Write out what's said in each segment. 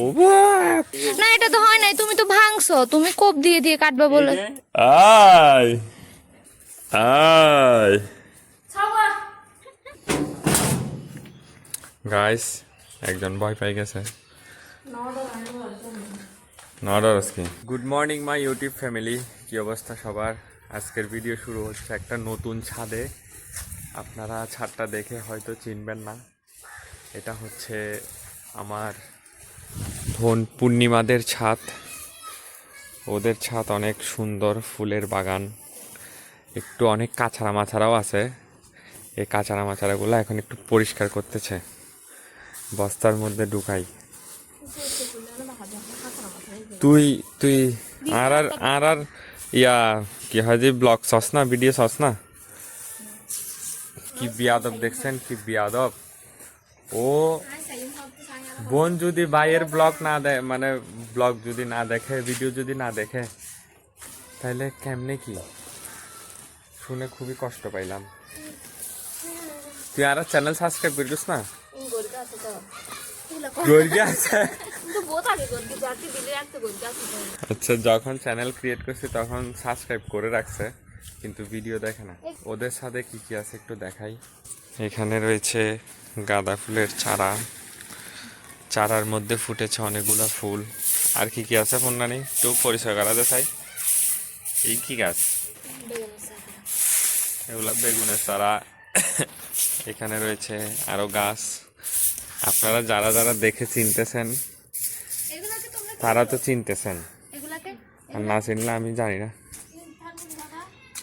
ও বাপ! না এটা তো হয় নাই, তুমি তো ভাঙছো, তুমি কোপ দিয়ে দিয়ে কাটবা বলে। আয় আয় গাইস, একজন ভয় পেয়ে গেছে। Good morning my YouTube family, কি অবস্থা সবার? আজকের ভিডিও শুরু হচ্ছে একটা নতুন ছাদে। আপনারা ছাদটা দেখে হয়তো চিনবেন না, এটা হচ্ছে আমার বোন পূর্ণিমাদের ছাদ। ওদের ছাদ অনেক সুন্দর, ফুলের বাগান, একটু অনেক কাছাড়া মাছাড়াও আছে। এই কাছাড়া মাছাড়াগুলো এখন একটু পরিষ্কার করতেছে, বস্তার মধ্যে ঢুকাই। তুই তুই আর আর আর আর ইয়া কি হয় যে ব্লগ সস না, ভিডিও সস না? কি বিয়াদব দেখছেন, কি বিয়াদব! ও বোন যদি ভাইয়ের ব্লগ না দেয়, মানে ব্লগ যদি না দেখে, ভিডিও যদি না দেখে, তাহলে কেমনে কি? শুনে খুবই কষ্ট পাইলাম। তুই আর চ্যানেল সাবস্ক্রাইব করিস না? আচ্ছা, যখন চ্যানেল ক্রিয়েট করছি তখন সাবস্ক্রাইব করে রাখছে, কিন্তু ভিডিও দেখে না। ওদের সাথে কি কি আছে একটু দেখাই। এখানে রয়েছে গাঁদা ফুলের চারা, চারার মধ্যে ফুটেছে অনেকগুলো ফুল। আর কি কি আছে ফোননানি একটু পরিচয় করা দেখাই। এই কি গাছ? এগুলা বেগুনের চারা। এখানে রয়েছে আরো গাছ। আপনারা যারা যারা দেখে চিনতেছেন তারা তো চিনতেছেন, আর না চিনলে আমি জানি না।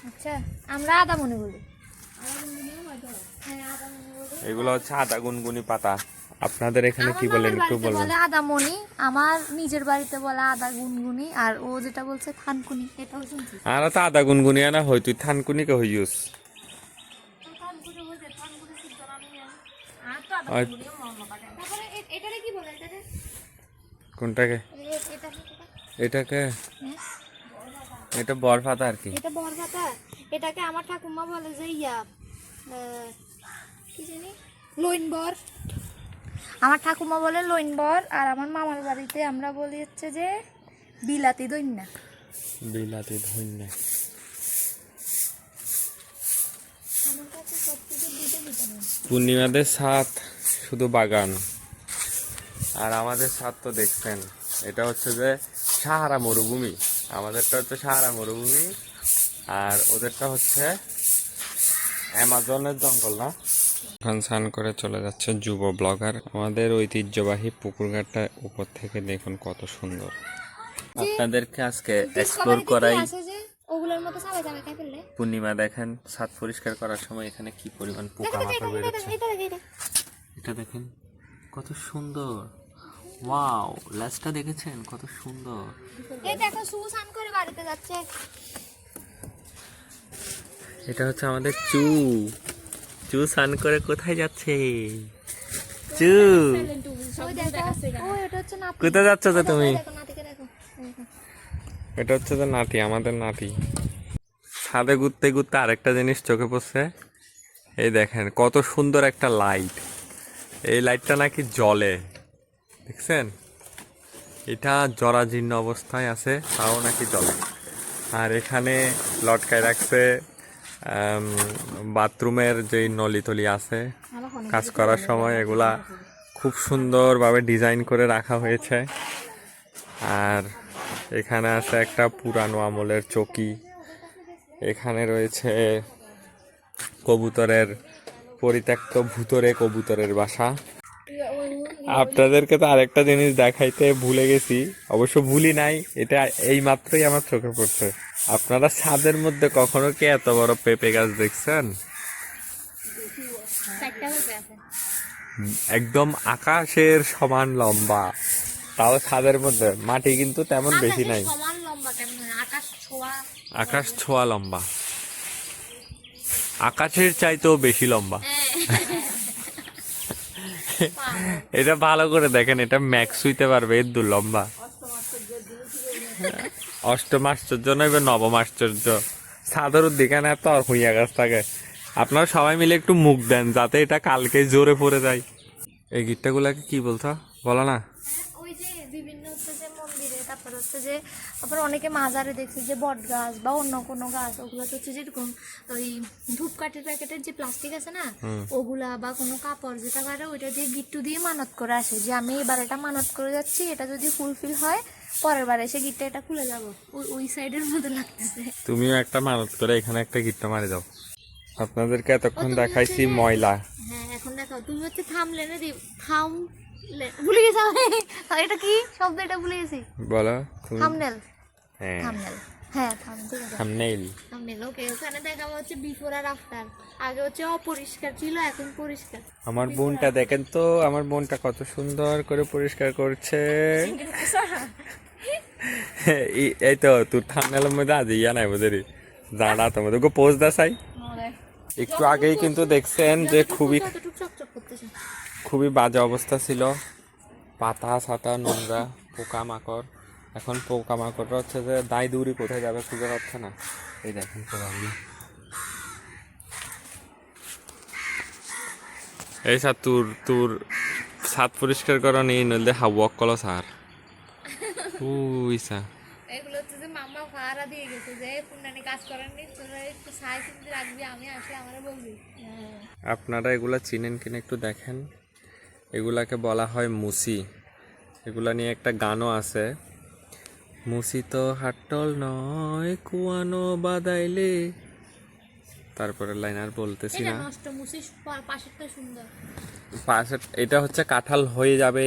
আচ্ছা, আমরা আদা মনে বলি। এগুলো হচ্ছে আদা গুনগুনি পাতা। আপনাদের এখানে কি বলেন একটু বলবেন? বলে আদামনি, আমার নিজের বাড়িতে বলে আদা গুনগুনি, আর ও যেটা বলছে থানকুনি, এটাও শুনছি। আর তো আদা গুনগুনি না হয়, তুই থানকুনি কে হইস? কোনটাকে? এটাকে? এটা বরপাতা আর কি। এটা বরপাতা। এটাকে আমার ঠাকুমা বলে যে ইয়া কি জানি, লইনবর। আমার ঠাকুমা বলে লইনবর, আর আমার মামার বাড়িতে আমরা বলি হচ্ছে যে বিলাতি দইন্না। বিলাতি ধন্যা। পূর্ণিমাদের ছাদ শুধু বাগান, আর আমাদের ছাদ তো দেখছেন, এটা হচ্ছে যে সাহারা মরুভূমি। আমাদেরটা হচ্ছে সাহারা মরুভূমি, আর ওদেরটা হচ্ছে অ্যামাজনের জঙ্গল না? এখন স্নান করে চলে যাচ্ছে যুব ব্লগার। আমাদের ঐতিহ্যবাহী পুকুরঘাটটা উপর থেকে দেখুন কত সুন্দর। আপনাদেরকে আজকে এক্সপ্লোর করাই। ওগুলোর মতো সবাই জায়গা খাই ফেললে। পূর্ণিমা দেখেন ছাদ পরিষ্কার করার সময় এখানে কি পরিমাণ পোকামাকড় বেরোচ্ছে। এটা দেখেন কত সুন্দর, ওয়াও! ল্যাসটা দেখেছেন কত সুন্দর? এই দেখো সুসান করে বাড়িতে যাচ্ছে। এটা হচ্ছে আমাদের চু। চু স্নান করে কোথায় যাচ্ছে? চু কোথায় যাচ্ছ তো তুমি? এটা হচ্ছে তো নাতি, আমাদের নাতি। ছাদে ঘুরতে ঘুরতে আরেকটা জিনিস চোখে পড়ছে। এই দেখেন কত সুন্দর একটা লাইট। এই লাইটটা নাকি জ্বলে, দেখছেন? এটা জরাজীর্ণ অবস্থায় আছে, তাও নাকি জ্বলে। আর এখানে লটকায় রাখছে বাথরুমের যেই নলি টলি আছে, কাজ করার সময় এগুলা খুব সুন্দরভাবে ডিজাইন করে রাখা হয়েছে। আর এখানে আছে একটা পুরানো আমলের চকি। এখানে রয়েছে কবুতরের পরিত্যক্ত ভুতুরে কবুতরের বাসা। আপনাদেরকে তো আরেকটা জিনিস দেখাইতে ভুলে গেছি, অবশ্য ভুলি নাই, এটা এই মাত্রই আমার চোখে পড়ছে। আপনারা ছাদের মধ্যে কখনো কি এত বড় পেঁপে গাছ দেখছেন? একদম আকাশের সমান লম্বা, তাও ছাদের মধ্যে। মাটি কিন্তু তেমন বেশি নাই, আকাশ ছোঁয়া লম্বা, আকাশের চাইতেও বেশি লম্বা। এটা ভালো করে দেখেন, এটা ম্যাক্স হইতে পারবে এর দূর লম্বা। অষ্টম আশ্চর্য নইবে নবম আশ্চর্য। ছাদের দিকে না তো হইয়া গাছ থাকে। আপনারা সবাই মিলে একটু মুখ দেন যাতে এটা কালকে জোরে পড়ে যায়। এই গিট্টাগুলাকে কি বলতো বলো না? ওই যে বিভিন্ন হচ্ছে যে মন্দিরে, তারপর হচ্ছে যে তারপর অনেকে মাজারে দেখছি যে বট গাছ বা অন্য কোনো গাছ, ওগুলো তো হচ্ছে যেরকম ওই ধূপকাঠির প্যাকেটের যে প্লাস্টিক আছে না, ওগুলা বা কোনো কাপড় যেটা করে ওইটা দিয়ে গিট্টু দিয়ে মানত করে আসে যে আমি এবার এটা মানত করে যাচ্ছি, এটা যদি ফুলফিল হয় পরের বার এসে গিট্টা এটা খুলে যাবো। ওই সাইডের মতো লাগতেছে। তুমিও একটা মানত করে এখানে একটা গিট্টা মারি দাও। আপনাদেরকে এতক্ষণ দেখাইছি ময়লা। হ্যাঁ এখন দেখাও, তুমি হচ্ছে থামলেনে ভুলে গেছো। এটা কি শব্দ, এটা ভুলে গেছি। বলো। থামনেল। হ্যাঁ, থামনেল। হ্যাঁ ঠিক আছে। থাম্বনেইল। থামনেল, ওকে। ওখানে দেখাবো হচ্ছে বিফোর আর আফটার। আগে হচ্ছে অপরিষ্কার ছিল, এখন পরিষ্কার। আমার বোনটা দেখেন তো, আমার বোনটা কত সুন্দর করে পরিষ্কার করছে। এই তো তোর থাম্বনেলের মধ্যে আজ ইয়া নাই বুঝলি, জানা তোমাদের গো পোস্ট দা চাই। একটু আগেই কিন্তু দেখছেন যে খুবই বাজে অবস্থা ছিল, পাতা ছাতা নোংরা, পোকামাকড়। এখন পোকামাকড় হচ্ছে যে দায় দৌড়ি কোথায় যাবে খুঁজে পাচ্ছে না। এই দেখেন পোকাগুলি। এই স্যার তোর তোর ছাদ পরিষ্কার করা নেই, নইলে হাওয়াক কল স্যার। উই স্যার এগুলো হচ্ছে যে মামা ভাড়া দিয়ে গেছে যে পুন্ডানি কাজ করেননি, তোরা একটু সাই চিনতে রাখবি, আমি আসলে আমারে বলবি। আপনারা এগুলা চিনেন কিনা একটু দেখেন। এগুলাকে বলা হয় মুসি। এগুলা নিয়ে একটা গানও আছে, মুসি তো হাট্টল নয় কুয়ানো বাদাইলে। তারপরে লাইন আর বলতেছি এটা না। নষ্ট মুসি, পাশেরটা সুন্দর। পাশে এটা হচ্ছে কাঁঠাল হয়ে যাবে,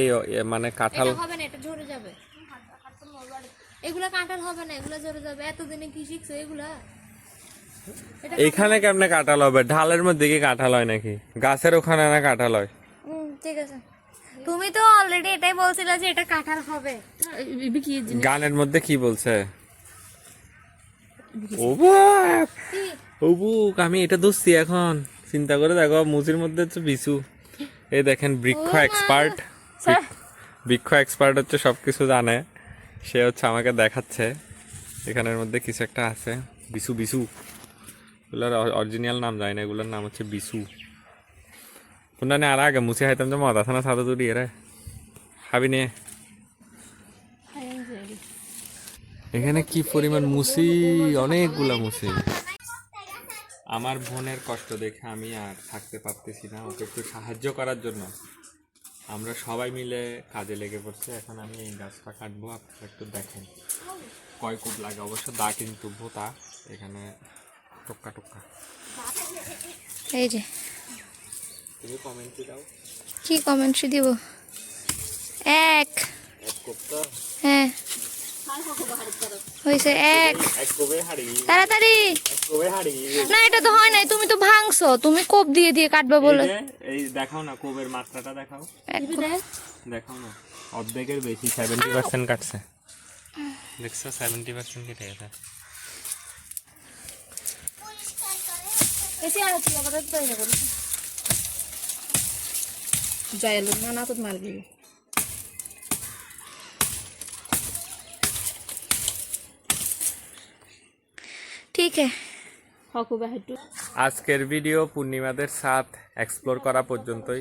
মানে কাঁঠাল এটা হবে না, এটা ঝরে যাবে। এগুলা কাঁঠাল হবে না, এগুলা ঝরে যাবে। এতদিনে কি শিখছো এগুলা? এখানে কেমনে কাঁঠাল হবে? ঢালের মধ্যে কি কাঁঠাল হয় নাকি? গাছের ওখানে না কাঁঠাল হয়? ঠিক আছে, তুমি তো অলরেডি এটাই বলছিলে যে এটা কাঁঠাল হবে। গানের মধ্যে কি বলছে? ও বাপ, ও বুক, আমি এটা ধরছি এখন। চিন্তা করে দেখো, মুজির মধ্যে হচ্ছে বিছু। এই দেখেন বৃক্ষ এক্সপার্ট। বৃক্ষ এক্সপার্ট হচ্ছে সবকিছু জানে, সে হচ্ছে আমাকে দেখাচ্ছে এখানের মধ্যে কিছু একটা আছে। বিছু বিছু, এগুলোর অরিজিনাল নাম যায় না, এগুলোর নাম হচ্ছে বিছু। কোনটা আর আগে মুছে খাইতাম যে মদ আছে না সাদা তুলি এরা খাবি নে। এখানে কি পরিমাণ মুসি, অনেকগুলা মুসি। আমার বোনের কষ্ট দেখে আমি আর থাকতে পারতেছি না, ওকে একটু সাহায্য করার জন্য আমরা সবাই মিলে কাজে লেগে পড়ছে। এখন আমি এই গাছটা কাটবো, আপনারা একটু দেখেন কয় কুট লাগে। অবশ্য দা কিন্তু ভোতা, এখানে টুক্কা টুক্কা। এই যে তুমি কমেন্টে দাও। কি কমেন্ট্রি দিব? এক কোপটা হ্যাঁ হয়েছে, এক কোবে হাড়ি, তাড়াতাড়ি। কোবে হাড়ি। না এটা তো হয় নাই, তুমি তো ভাঙছো, তুমি কোপ দিয়ে দিয়ে কাটবে বলে। এই দেখাও না কোবের মাত্রাটা দেখাও, এক কোপ। দেখাও না। অর্ধেকের বেশি 70% কাটছে, দেখছো 70% কেটে গেছে। এসে আর হচ্ছে আবার তৈরি করো জয়ালু না না তো মার দিবি। ঠিক है। আজকের ভিডিও পূর্ণিমাদের সাথ এক্সপ্লোর করা পর্যন্তই।